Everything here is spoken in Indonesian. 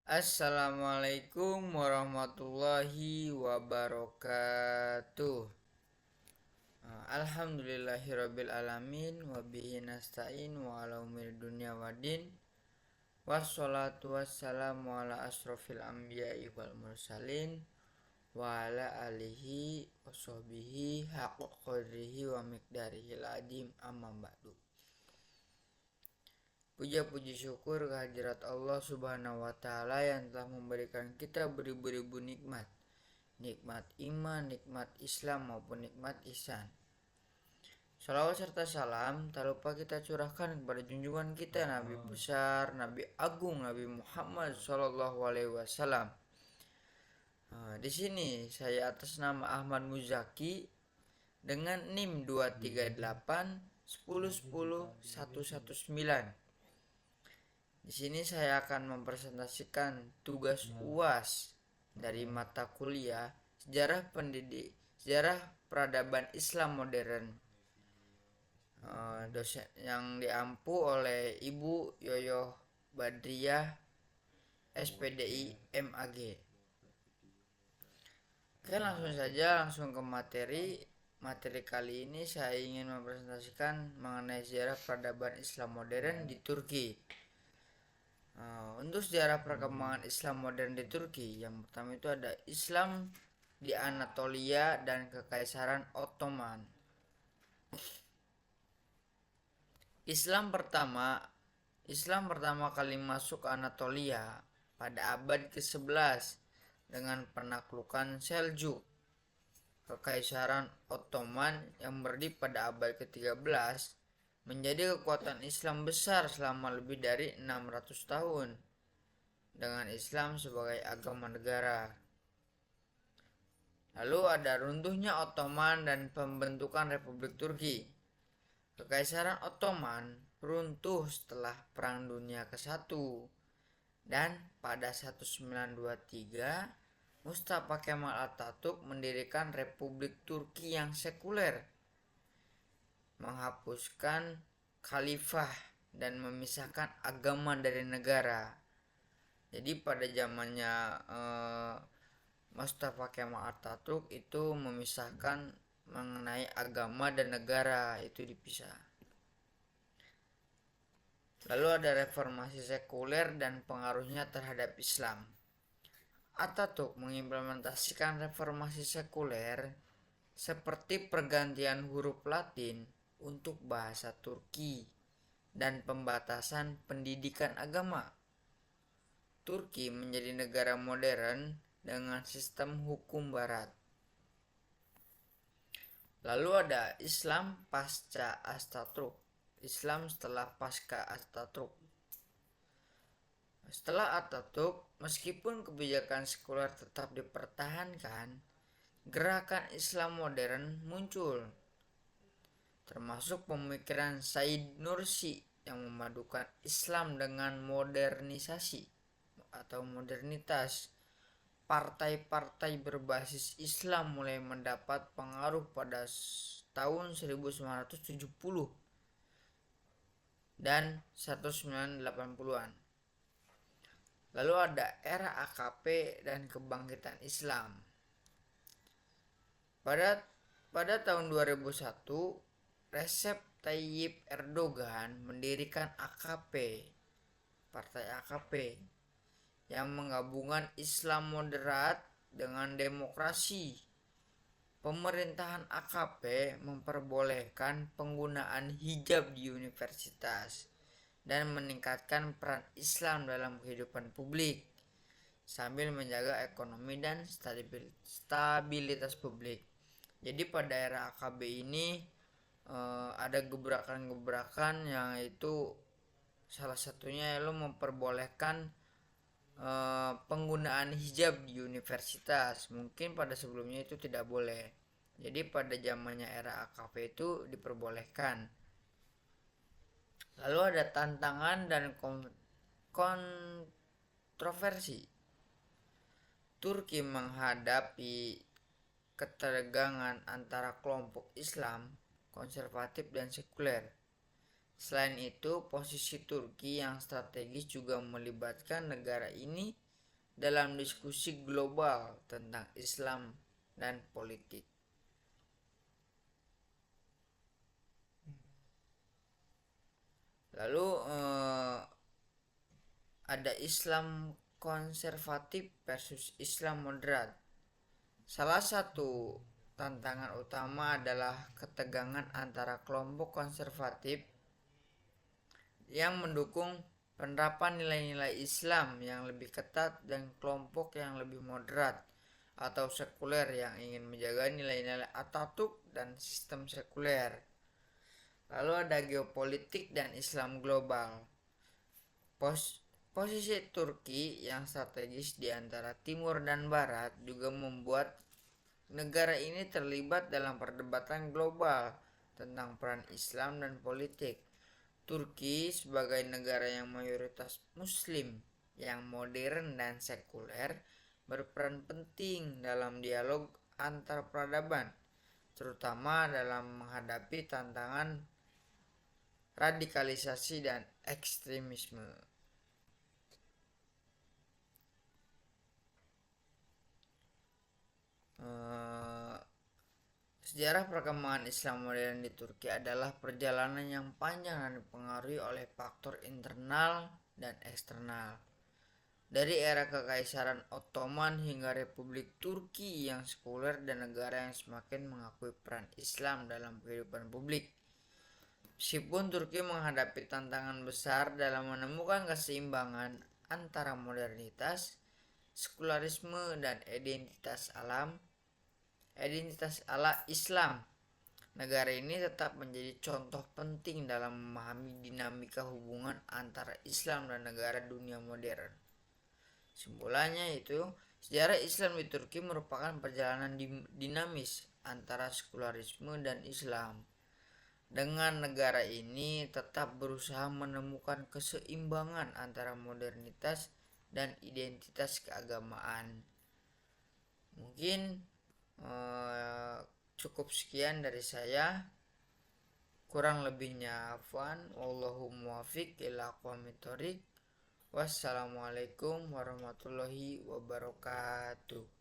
Assalamualaikum warahmatullahi wabarakatuh. Alhamdulillahirabbil alamin wa bihi nasta'in wa ala umuri dunya waddin. Wassalatu wassalamu ala asrofil anbiya'i wal mursalin wa ala alihi wa sahbihi haqqa qadrihi wa miqdarihil adim amma ba'du. Puja-puji syukur kehadirat Allah Subhanahu wa Ta'ala yang telah memberikan kita beribu-ribu nikmat, nikmat iman, nikmat Islam maupun nikmat ihsan. Salawat serta salam tak lupa kita curahkan kepada junjungan kita Nabi besar, Nabi agung, Nabi Muhammad Shallallahu Alaihi Wasallam. Di sini saya atas nama Ahmad Muzaki dengan NIM 238 10 10 119. Di sini saya akan mempresentasikan tugas UAS dari mata kuliah Sejarah Peradaban Islam Modern, dosen yang diampu oleh Ibu Yoyoh Badriah SPDI MAG. Oke, langsung ke materi kali ini. Saya ingin mempresentasikan mengenai sejarah peradaban Islam modern di Turki. Untuk sejarah perkembangan Islam modern di Turki, yang pertama itu ada Islam di Anatolia dan Kekaisaran Ottoman. Islam pertama kali masuk ke Anatolia pada abad ke-11 dengan penaklukan Seljuk. Kekaisaran Ottoman yang berdiri pada abad ke-13 menjadi kekuatan Islam besar selama lebih dari 600 tahun dengan Islam sebagai agama negara. Lalu ada runtuhnya Ottoman dan pembentukan Republik Turki. Kekaisaran Ottoman runtuh setelah Perang Dunia ke-1 dan pada 1923 Mustafa Kemal Atatürk mendirikan Republik Turki yang sekuler, menghapuskan khalifah dan memisahkan agama dari negara. Jadi pada zamannya Mustafa Kemal Atatürk itu memisahkan mengenai agama dan negara, itu dipisah. Lalu ada reformasi sekuler dan pengaruhnya terhadap Islam. Atatürk mengimplementasikan reformasi sekuler seperti pergantian huruf Latin untuk bahasa Turki dan pembatasan pendidikan agama. Turki menjadi negara modern dengan sistem hukum barat. Lalu ada Islam pasca Atatürk. Islam setelah pasca Atatürk. Setelah Atatürk, meskipun kebijakan sekuler tetap dipertahankan, gerakan Islam modern muncul, termasuk pemikiran Said Nursi yang memadukan Islam dengan modernisasi atau modernitas. Partai-partai berbasis Islam mulai mendapat pengaruh pada tahun 1970 dan 1980-an. Lalu ada era AKP dan kebangkitan Islam. Pada tahun 2001, Recep Tayyip Erdogan mendirikan AKP, Partai AKP, yang menggabungkan Islam moderat dengan demokrasi. Pemerintahan AKP memperbolehkan penggunaan hijab di universitas dan meningkatkan peran Islam dalam kehidupan publik sambil menjaga ekonomi dan stabilitas publik. Jadi pada era AKB ini ada gebrakan-gebrakan yang itu salah satunya lo memperbolehkan penggunaan hijab di universitas. Mungkin pada sebelumnya itu tidak boleh. Jadi pada zamannya era AKP itu diperbolehkan. Lalu ada tantangan dan kontroversi. Turki menghadapi ketegangan antara kelompok Islam konservatif dan sekuler. Selain itu, posisi Turki yang strategis juga melibatkan negara ini dalam diskusi global tentang Islam dan politik. Lalu ada Islam konservatif versus Islam moderat. Salah satu tantangan utama adalah ketegangan antara kelompok konservatif yang mendukung penerapan nilai-nilai Islam yang lebih ketat dan kelompok yang lebih moderat atau sekuler yang ingin menjaga nilai-nilai Atatürk dan sistem sekuler. Lalu ada geopolitik dan Islam global. Posisi Turki yang strategis di antara timur dan barat juga membuat negara ini terlibat dalam perdebatan global tentang peran Islam dan politik. Turki sebagai negara yang mayoritas Muslim, yang modern dan sekuler, berperan penting dalam dialog antar peradaban, terutama dalam menghadapi tantangan radikalisasi dan ekstremisme. Sejarah perkembangan Islam modern di Turki adalah perjalanan yang panjang dan dipengaruhi oleh faktor internal dan eksternal. Dari era Kekaisaran Ottoman hingga Republik Turki yang sekuler dan negara yang semakin mengakui peran Islam dalam kehidupan publik. Meskipun Turki menghadapi tantangan besar dalam menemukan keseimbangan antara modernitas, sekularisme, dan identitas ala Islam, negara ini tetap menjadi contoh penting dalam memahami dinamika hubungan antara Islam dan negara dunia modern. Simpulannya itu, sejarah Islam di Turki merupakan perjalanan dinamis antara sekularisme dan Islam. Dengan negara ini tetap berusaha menemukan keseimbangan antara modernitas dan identitas keagamaan. Mungkin cukup sekian dari saya. Kurang lebihnya afwan. Wallahu muwaffiq ila aqwamit thoriq. Wassalamualaikum warahmatullahi wabarakatuh.